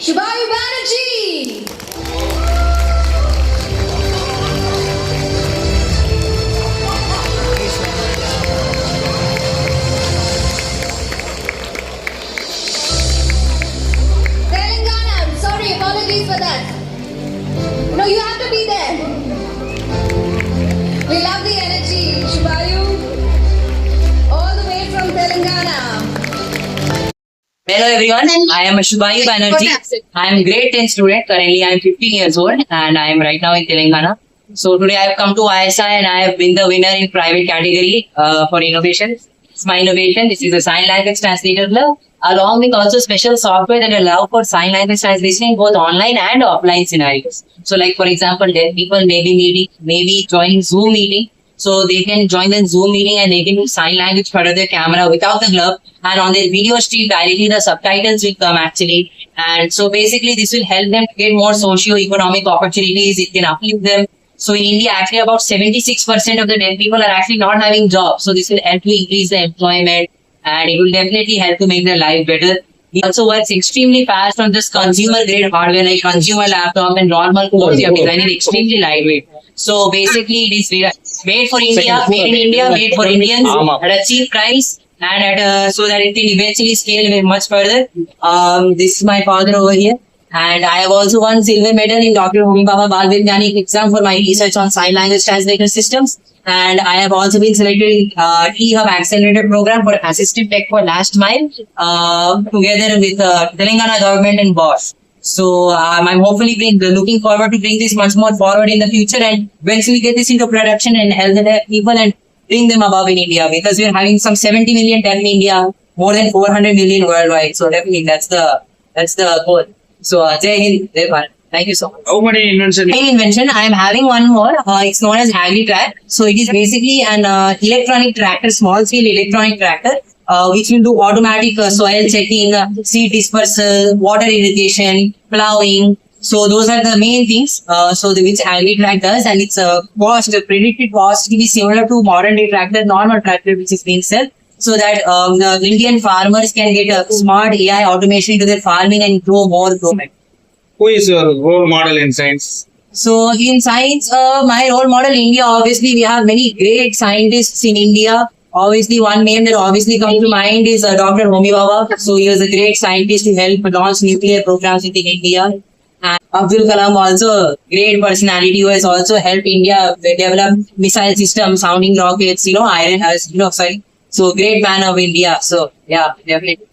Shubhayu Banerjee. Telangana, I'm sorry, apologies for that. No, you have to be there. We love the energy, Shubhayu. All the way from Telangana. Hello everyone, I am Shubhayu Banerjee. I am grade 10 student. Currently I am 15 years old and I am right now in Telangana. So today I have come to ISI and I have been the winner in private category for innovation. It's my innovation. This is a sign language translator club along with also special software that allow for sign language translation both online and offline scenarios. So like for example, deaf people may be joining Zoom meeting. So they can join the Zoom meeting and they can do sign language for their camera without the glove, and on their video stream directly the subtitles will come actually. And so basically this will help them to get more socio-economic opportunities. It can uplift them. So in India actually about 76% of the deaf people are actually not having jobs. So this will help to increase the employment and it will definitely help to make their life better. It also works extremely fast on this consumer grade hardware like consumer laptop and normal codes. You have designed it extremely lightweight. So basically it is made for India, made in India, made for Indians at a cheap price and at so that it can eventually scale much further. This is my father over here. And I have also won silver medal in Dr. Homi Bhabha Balvigyanik exam for my research on sign language translator systems. And I have also been selected in T-Hub Accelerator program for assistive tech for last mile together with Telangana government and Bosch. So I'm hopefully looking forward to bring this much more forward in the future and eventually get this into production and help the deaf people and bring them above in India, because we're having some 70 million deaf in India, more than 400 million worldwide. So definitely that's the goal. So Jai Hind, Jai Bharat. Thank you so much. How many inventions? I am having one more. It's known as HagriTrack. So it is basically an electronic tractor, small scale electronic tractor, which will do automatic soil checking, seed dispersal, water irrigation, plowing. So those are the main things. Which HagriTrack does, and its predicted cost will be similar to modern day tractor, normal tractor which is being sold. So that the Indian farmers can get a smart AI automation into their farming and grow more better. Who is your role model in science? So in science, my role model in India, obviously we have many great scientists in India. Obviously one name that obviously comes to mind is Dr. Homi Bhabha. So he was a great scientist who helped launch nuclear programs within India. And Abdul Kalam, also a great personality who has also helped India develop missile systems, sounding rockets, iron, So great man of India. So yeah, definitely.